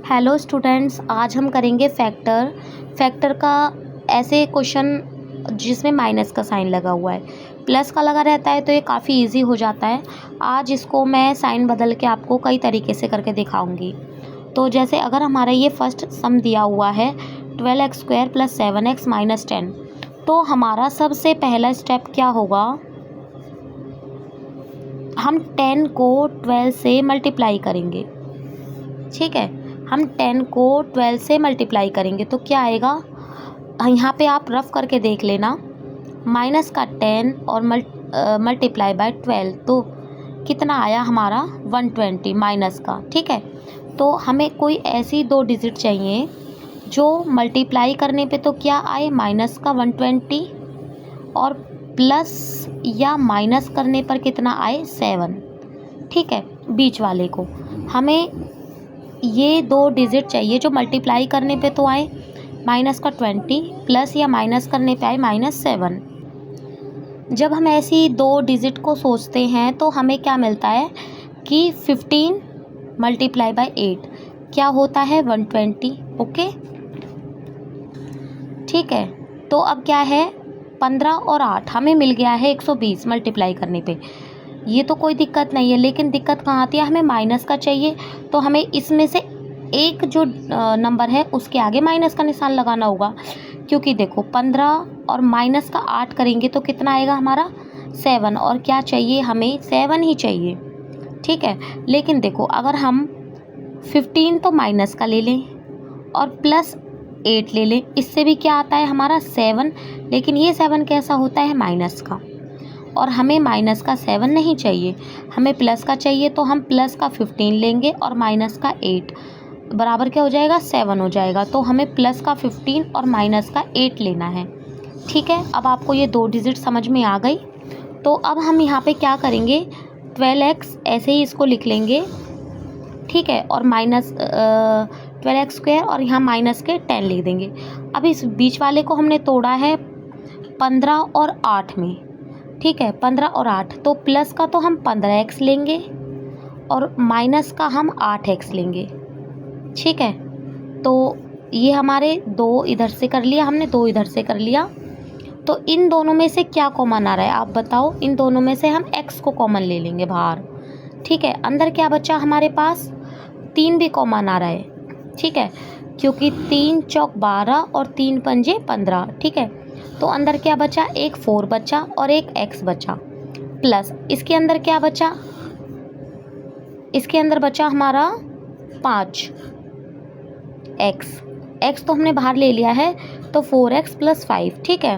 Hello students, आज हम करेंगे फैक्टर का ऐसे क्वेश्चन जिसमें माइनस का साइन लगा हुआ है। प्लस का लगा रहता है तो ये काफ़ी इजी हो जाता है। आज इसको मैं साइन बदल के आपको कई तरीके से करके दिखाऊंगी। तो जैसे अगर हमारा ये फर्स्ट सम दिया हुआ है 12x² + 7x - 10, तो हमारा सबसे पहला स्टेप क्या होगा, हम 10 को 12 से मल्टीप्लाई करेंगे। ठीक है, हम 10 को 12 से मल्टीप्लाई करेंगे तो क्या आएगा, यहाँ पे आप रफ करके देख लेना। माइनस का 10 और मल्टीप्लाई बाय 12 तो कितना आया हमारा 120 माइनस का। ठीक है, तो हमें कोई ऐसी दो डिजिट चाहिए जो मल्टीप्लाई करने पे तो क्या आए माइनस का 120 और प्लस या माइनस करने पर कितना आए 7। ठीक है, बीच वाले को हमें ये दो डिजिट चाहिए जो मल्टीप्लाई करने पे तो आए माइनस का 20 प्लस या माइनस करने पे आए -7। जब हम ऐसी दो डिजिट को सोचते हैं तो हमें क्या मिलता है कि 15 मल्टीप्लाई बाय 8 क्या होता है 120। ओके, ठीक है, तो अब क्या है 15 और 8 हमें मिल गया है 120 मल्टीप्लाई करने पे। ये तो कोई दिक्कत नहीं है, लेकिन दिक्कत कहाँ आती है, हमें माइनस का चाहिए तो हमें इसमें से एक जो नंबर है उसके आगे माइनस का निशान लगाना होगा। क्योंकि देखो 15 और माइनस का 8 करेंगे तो कितना आएगा हमारा 7, और क्या चाहिए हमें 7 ही चाहिए। ठीक है, लेकिन देखो अगर हम 15 तो माइनस का ले लें और प्लस 8 ले लें, इससे भी क्या आता है हमारा 7, लेकिन ये 7 कैसा होता है माइनस का, और हमें माइनस का 7 नहीं चाहिए, हमें प्लस का चाहिए। तो हम प्लस का 15 लेंगे और माइनस का 8 बराबर क्या हो जाएगा 7 हो जाएगा। तो हमें प्लस का 15 और माइनस का 8 लेना है। ठीक है, अब आपको ये दो डिजिट समझ में आ गई। तो अब हम यहाँ पे क्या करेंगे, 12x ऐसे ही इसको लिख लेंगे। ठीक है, और माइनस 12x² और यहाँ माइनस के 10 लिख देंगे। अब इस बीच वाले को हमने तोड़ा है 15 और 8 में। ठीक है, 15 और 8 तो प्लस का तो हम 15x लेंगे और माइनस का हम 8x लेंगे। ठीक है, तो ये हमारे दो इधर से कर लिया हमने, दो इधर से कर लिया। तो इन दोनों में से क्या कॉमन आ रहा है आप बताओ, इन दोनों में से हम x को कॉमन ले लेंगे बाहर। ठीक है, अंदर क्या बचा हमारे पास 3 भी कॉमन आ रहा है। ठीक है, क्योंकि 3 चौक 12 और 3 पंजे 15। ठीक है, तो अंदर क्या बचा, एक 4 बचा और एक x बचा, प्लस इसके अंदर क्या बचा, इसके अंदर बचा हमारा 5 x तो हमने बाहर ले लिया है तो 4x + 5। ठीक है,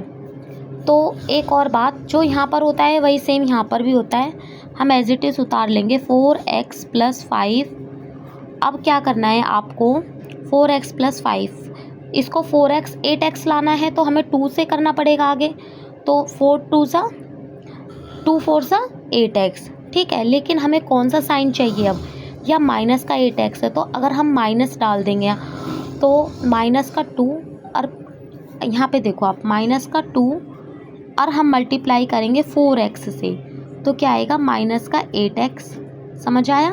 तो एक और बात, जो यहाँ पर होता है वही सेम यहाँ पर भी होता है, हम एज इट इज़ उतार लेंगे 4x + 5। अब क्या करना है आपको, 4x + 5 इसको 4x 8x लाना है तो हमें 2 से करना पड़ेगा आगे। तो 4 2 सा 2 4 सा 8x। ठीक है, लेकिन हमें कौन सा साइन चाहिए अब, या माइनस का 8x है तो अगर हम माइनस डाल देंगे तो माइनस का 2, और यहाँ पे देखो आप माइनस का 2 और हम मल्टीप्लाई करेंगे 4x से तो क्या आएगा माइनस का 8x। समझ आया,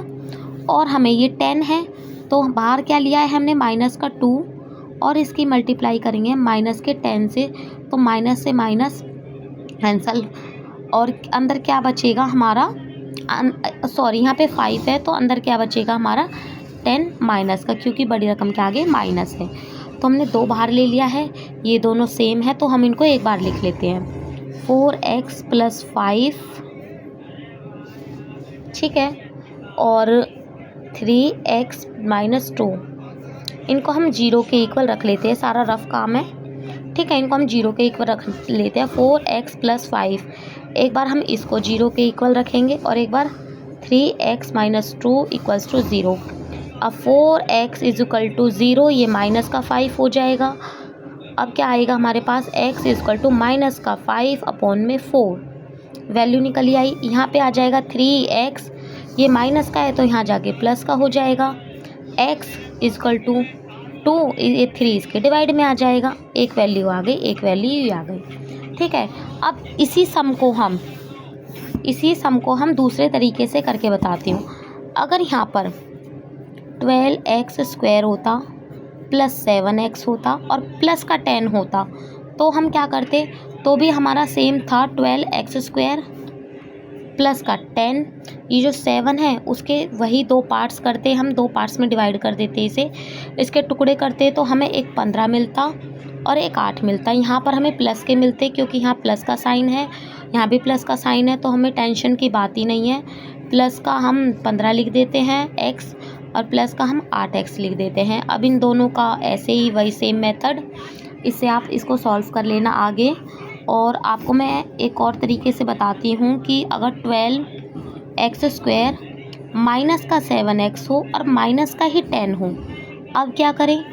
और हमें ये 10 है तो बाहर क्या लिया है हमने माइनस का 2 और इसकी मल्टीप्लाई करेंगे माइनस के 10 से, तो माइनस से माइनस कैंसल, और अंदर क्या बचेगा हमारा, सॉरी यहाँ पे 5 है तो अंदर क्या बचेगा हमारा 10 माइनस का, क्योंकि बड़ी रकम के आगे माइनस है। तो हमने 2 बाहर ले लिया है, ये दोनों सेम है तो हम इनको एक बार लिख लेते हैं 4x + 5। ठीक है, और 3x - 2 इनको हम 0 के इक्वल रख लेते हैं, सारा रफ काम है। ठीक है, इनको हम 0 के इक्वल रख लेते हैं। 4x + 5 एक बार हम इसको 0 के इक्वल रखेंगे और एक बार 3x - 2 = 0। अब 4x = 0, ये माइनस का 5 हो जाएगा। अब क्या आएगा हमारे पास, x = माइनस का 5/4, वैल्यू निकली आई। यहाँ पे आ जाएगा 3x, ये माइनस का है तो यहाँ जाके प्लस का हो जाएगा। x = 2, ये 3 इसके डिवाइड में आ जाएगा, एक वैल्यू आ गई, एक वैल्यू आ गई। ठीक है, अब इसी सम को हम दूसरे तरीके से करके बताती हूँ। अगर यहाँ पर 12x² होता प्लस 7x होता और प्लस का 10 होता तो हम क्या करते, तो भी हमारा सेम था 12x² प्लस का 10। ये जो 7 है उसके वही 2 पार्ट्स करते, हम 2 पार्ट्स में डिवाइड कर देते इसे, इसके टुकड़े करते तो हमें एक 15 मिलता और एक 8 मिलता। यहाँ पर हमें प्लस के मिलते क्योंकि यहाँ प्लस का साइन है, यहाँ भी प्लस का साइन है, तो हमें टेंशन की बात ही नहीं है। प्लस का हम 15 लिख देते हैं x और प्लस का हम 8x लिख देते हैं। अब इन दोनों का ऐसे ही वही सेम मेथड, इससे आप इसको सॉल्व कर लेना आगे। और आपको मैं एक और तरीके से बताती हूँ कि अगर 12x² माइनस का 7x हो और माइनस का ही 10 हो, अब क्या करें,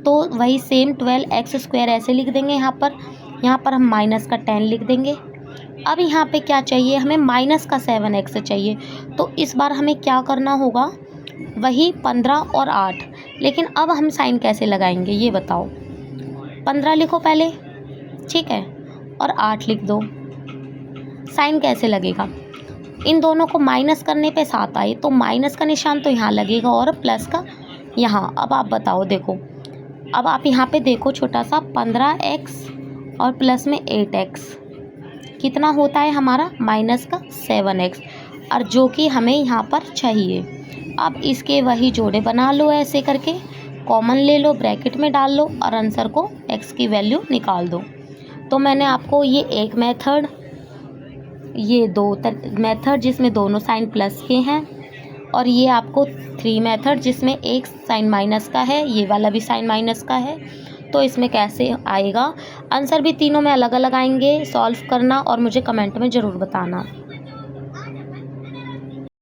तो वही सेम 12x² ऐसे लिख देंगे, यहाँ पर हम माइनस का 10 लिख देंगे। अब यहाँ पे क्या चाहिए, हमें माइनस का 7x चाहिए, तो इस बार हमें क्या करना होगा, वही 15 और 8, लेकिन अब हम साइन कैसे लगाएंगे ये बताओ। 15 लिखो पहले, ठीक है, और 8 लिख दो। साइन कैसे लगेगा, इन दोनों को माइनस करने पे 7 आए तो माइनस का निशान तो यहाँ लगेगा और प्लस का यहाँ। अब आप बताओ, देखो अब आप यहाँ पे देखो, छोटा सा 15x और प्लस में 8x कितना होता है हमारा, माइनस का 7x, और जो कि हमें यहाँ पर चाहिए। अब इसके वही जोड़े बना लो, ऐसे करके कॉमन ले लो, ब्रैकेट में डाल लो और आंसर को x की वैल्यू निकाल दो। तो मैंने आपको ये एक मेथड, ये 2 मेथड जिसमें दोनों साइन प्लस के हैं, और ये आपको 3 मेथड जिसमें एक साइन माइनस का है, ये वाला भी साइन माइनस का है। तो इसमें कैसे आएगा आंसर भी तीनों में अलग अलग आएंगे। सॉल्व करना और मुझे कमेंट में ज़रूर बताना।